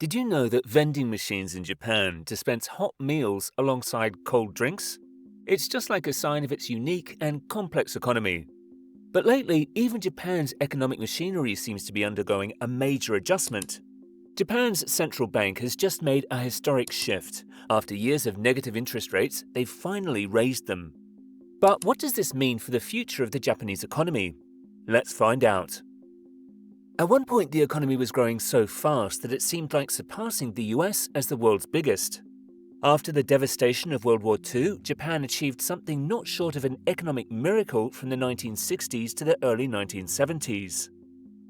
Did you know that vending machines in Japan dispense hot meals alongside cold drinks? It's just like a sign of its unique and complex economy. But lately, even Japan's economic machinery seems to be undergoing a major adjustment. Japan's central bank has just made a historic shift. After years of negative interest rates, they've finally raised them. But what does this mean for the future of the Japanese economy? Let's find out. At one point, the economy was growing so fast that it seemed like surpassing the US as the world's biggest. After the devastation of World War II, Japan achieved something not short of an economic miracle from the 1960s to the early 1970s.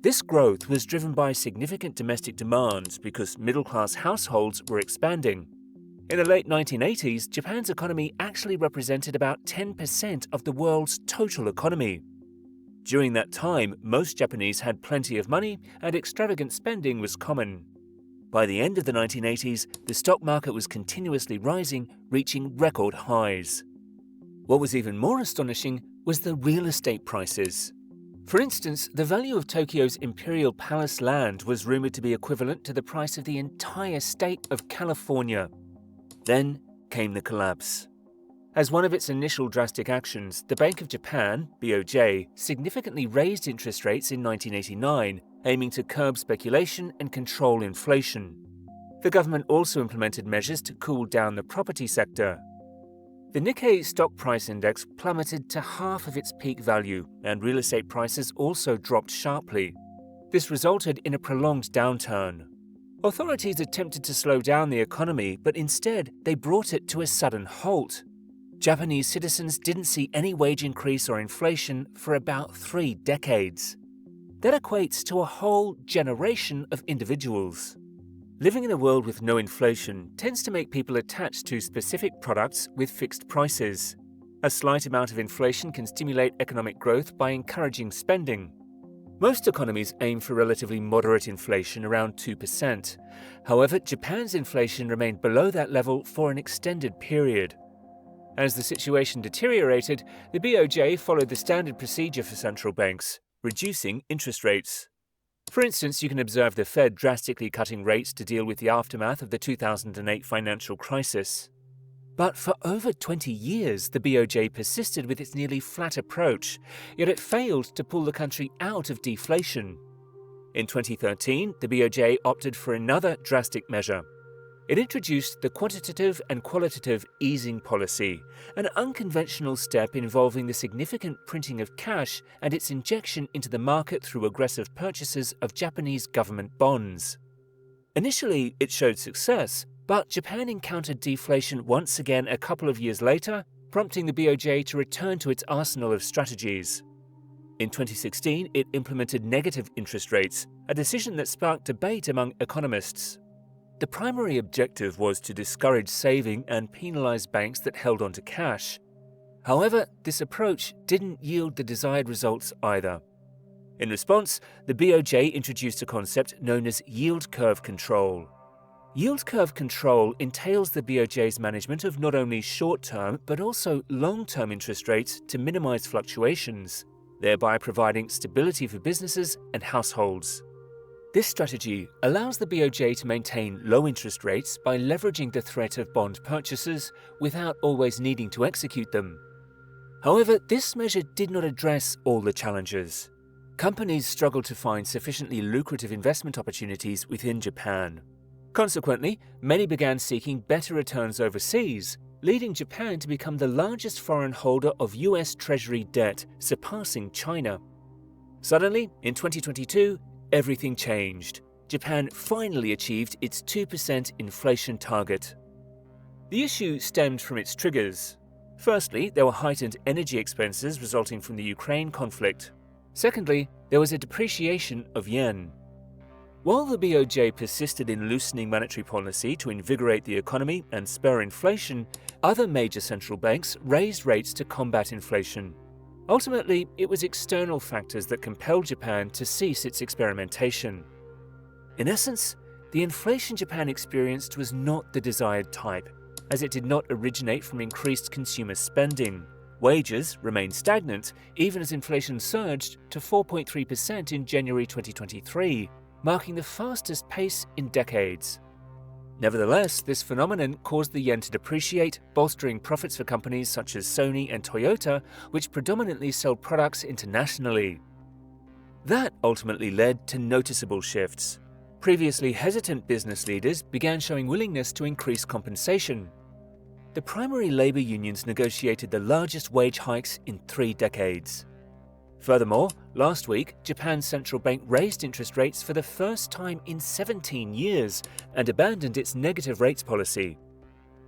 This growth was driven by significant domestic demand because middle-class households were expanding. In the late 1980s, Japan's economy actually represented about 10% of the world's total economy. During that time, most Japanese had plenty of money and extravagant spending was common. By the end of the 1980s, the stock market was continuously rising, reaching record highs. What was even more astonishing was the real estate prices. For instance, the value of Tokyo's Imperial Palace land was rumored to be equivalent to the price of the entire state of California. Then came the collapse. As one of its initial drastic actions, the Bank of Japan, BOJ, significantly raised interest rates in 1989, aiming to curb speculation and control inflation. The government also implemented measures to cool down the property sector. The Nikkei stock price index plummeted to half of its peak value, and real estate prices also dropped sharply. This resulted in a prolonged downturn. Authorities attempted to slow down the economy, but instead they brought it to a sudden halt. Japanese citizens didn't see any wage increase or inflation for about 3 decades. That equates to a whole generation of individuals. Living in a world with no inflation tends to make people attached to specific products with fixed prices. A slight amount of inflation can stimulate economic growth by encouraging spending. Most economies aim for relatively moderate inflation around 2%. However, Japan's inflation remained below that level for an extended period. As the situation deteriorated, the BOJ followed the standard procedure for central banks, reducing interest rates. For instance, you can observe the Fed drastically cutting rates to deal with the aftermath of the 2008 financial crisis. But for over 20 years, the BOJ persisted with its nearly flat approach, yet it failed to pull the country out of deflation. In 2013, the BOJ opted for another drastic measure. It introduced the quantitative and qualitative easing policy, an unconventional step involving the significant printing of cash and its injection into the market through aggressive purchases of Japanese government bonds. Initially, it showed success, but Japan encountered deflation once again a couple of years later, prompting the BOJ to return to its arsenal of strategies. In 2016, it implemented negative interest rates, a decision that sparked debate among economists. The primary objective was to discourage saving and penalize banks that held onto cash. However, this approach didn't yield the desired results either. In response, the BOJ introduced a concept known as yield curve control. Yield curve control entails the BOJ's management of not only short-term but also long-term interest rates to minimize fluctuations, thereby providing stability for businesses and households. This strategy allows the BOJ to maintain low interest rates by leveraging the threat of bond purchases without always needing to execute them. However, this measure did not address all the challenges. Companies struggled to find sufficiently lucrative investment opportunities within Japan. Consequently, many began seeking better returns overseas, leading Japan to become the largest foreign holder of US Treasury debt, surpassing China. Suddenly, in 2022, everything changed. Japan finally achieved its 2% inflation target. The issue stemmed from its triggers. Firstly, there were heightened energy expenses resulting from the Ukraine conflict. Secondly, there was a depreciation of yen. While the BOJ persisted in loosening monetary policy to invigorate the economy and spur inflation, other major central banks raised rates to combat inflation. Ultimately, it was external factors that compelled Japan to cease its experimentation. In essence, the inflation Japan experienced was not the desired type, as it did not originate from increased consumer spending. Wages remained stagnant, even as inflation surged to 4.3% in January 2023. marking the fastest pace in decades. Nevertheless, this phenomenon caused the yen to depreciate, bolstering profits for companies such as Sony and Toyota, which predominantly sell products internationally. That ultimately led to noticeable shifts. Previously hesitant business leaders began showing willingness to increase compensation. The primary labor unions negotiated the largest wage hikes in 3 decades. Furthermore, last week, Japan's central bank raised interest rates for the first time in 17 years and abandoned its negative rates policy.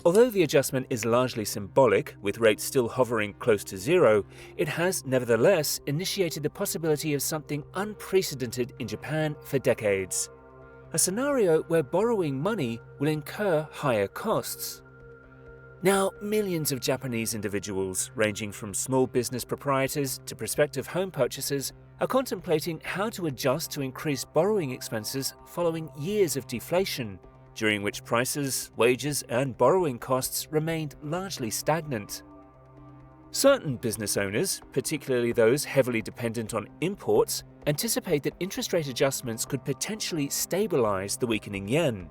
Although the adjustment is largely symbolic, with rates still hovering close to zero, it has nevertheless initiated the possibility of something unprecedented in Japan for decades: a scenario where borrowing money will incur higher costs. Now, millions of Japanese individuals, ranging from small business proprietors to prospective home purchasers, are contemplating how to adjust to increased borrowing expenses following years of deflation, during which prices, wages, and borrowing costs remained largely stagnant. Certain business owners, particularly those heavily dependent on imports, anticipate that interest rate adjustments could potentially stabilize the weakening yen.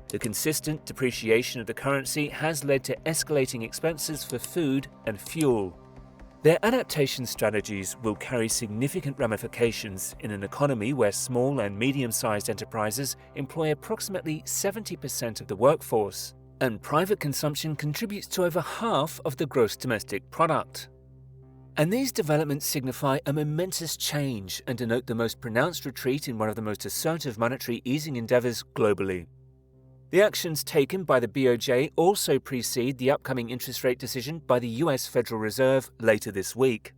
The consistent depreciation of the currency has led to escalating expenses for food and fuel. Their adaptation strategies will carry significant ramifications in an economy where small and medium-sized enterprises employ approximately 70% of the workforce, and private consumption contributes to over half of the gross domestic product. And these developments signify a momentous change and denote the most pronounced retreat in one of the most assertive monetary easing endeavors globally. The actions taken by the BOJ also precede the upcoming interest rate decision by the US Federal Reserve later this week.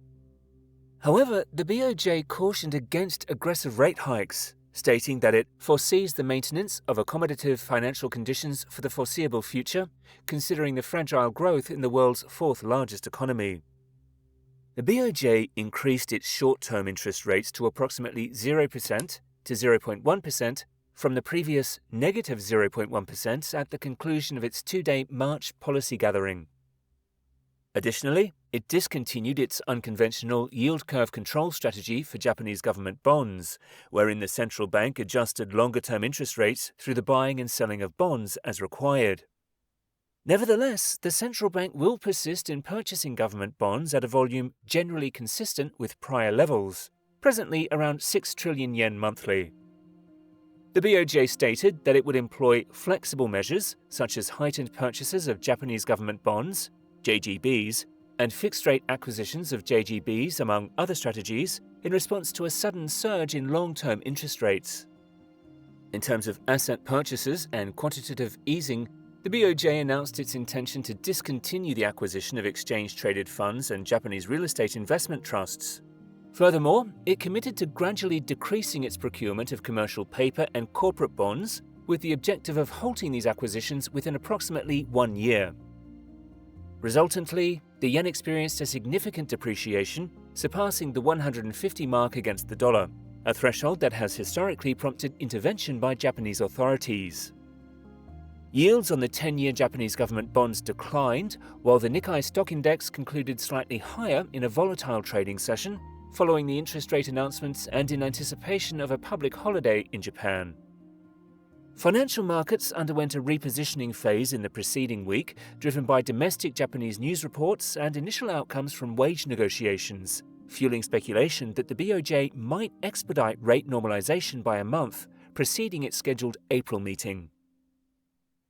However, the BOJ cautioned against aggressive rate hikes, stating that it foresees the maintenance of accommodative financial conditions for the foreseeable future, considering the fragile growth in the world's 4th largest economy. The BOJ increased its short-term interest rates to approximately 0% to 0.1%, from the previous negative 0.1% at the conclusion of its 2-day March policy gathering. Additionally, it discontinued its unconventional yield curve control strategy for Japanese government bonds, wherein the central bank adjusted longer-term interest rates through the buying and selling of bonds as required. Nevertheless, the central bank will persist in purchasing government bonds at a volume generally consistent with prior levels, presently around 6 trillion yen monthly. The BOJ stated that it would employ flexible measures such as heightened purchases of Japanese government bonds, JGBs, and fixed-rate acquisitions of JGBs, among other strategies, in response to a sudden surge in long-term interest rates. In terms of asset purchases and quantitative easing, the BOJ announced its intention to discontinue the acquisition of exchange-traded funds and Japanese real estate investment trusts. Furthermore, it committed to gradually decreasing its procurement of commercial paper and corporate bonds, with the objective of halting these acquisitions within approximately 1 year. Resultantly, the yen experienced a significant depreciation, surpassing the 150 mark against the dollar, a threshold that has historically prompted intervention by Japanese authorities. Yields on the 10-year Japanese government bonds declined, while the Nikkei stock index concluded slightly higher in a volatile trading session, following the interest rate announcements and in anticipation of a public holiday in Japan. Financial markets underwent a repositioning phase in the preceding week, driven by domestic Japanese news reports and initial outcomes from wage negotiations, fueling speculation that the BOJ might expedite rate normalization by a month, preceding its scheduled April meeting.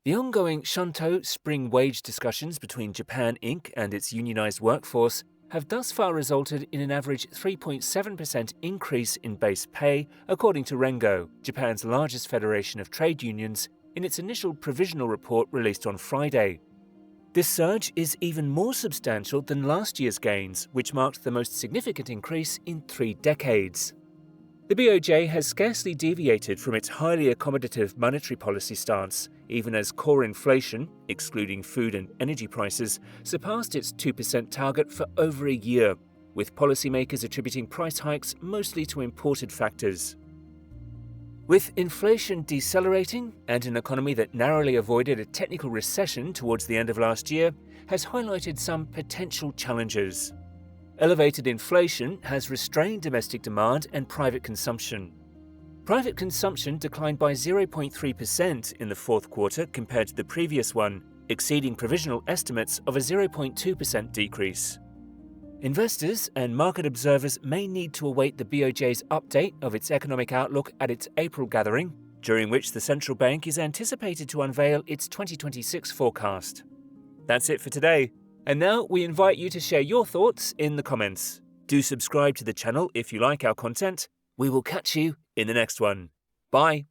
The ongoing Shantou spring wage discussions between Japan Inc. and its unionized workforce have thus far resulted in an average 3.7% increase in base pay, according to Rengo, Japan's largest federation of trade unions, in its initial provisional report released on Friday. This surge is even more substantial than last year's gains, which marked the most significant increase in 3 decades. The BOJ has scarcely deviated from its highly accommodative monetary policy stance, even as core inflation, excluding food and energy prices, surpassed its 2% target for over a year, with policymakers attributing price hikes mostly to imported factors. With inflation decelerating and an economy that narrowly avoided a technical recession towards the end of last year has highlighted some potential challenges. Elevated inflation has restrained domestic demand and private consumption. Private consumption declined by 0.3% in the fourth quarter compared to the previous one, exceeding provisional estimates of a 0.2% decrease. Investors and market observers may need to await the BOJ's update of its economic outlook at its April gathering, during which the central bank is anticipated to unveil its 2026 forecast. That's it for today, and now we invite you to share your thoughts in the comments. Do subscribe to the channel if you like our content. We will catch you in the next one. Bye.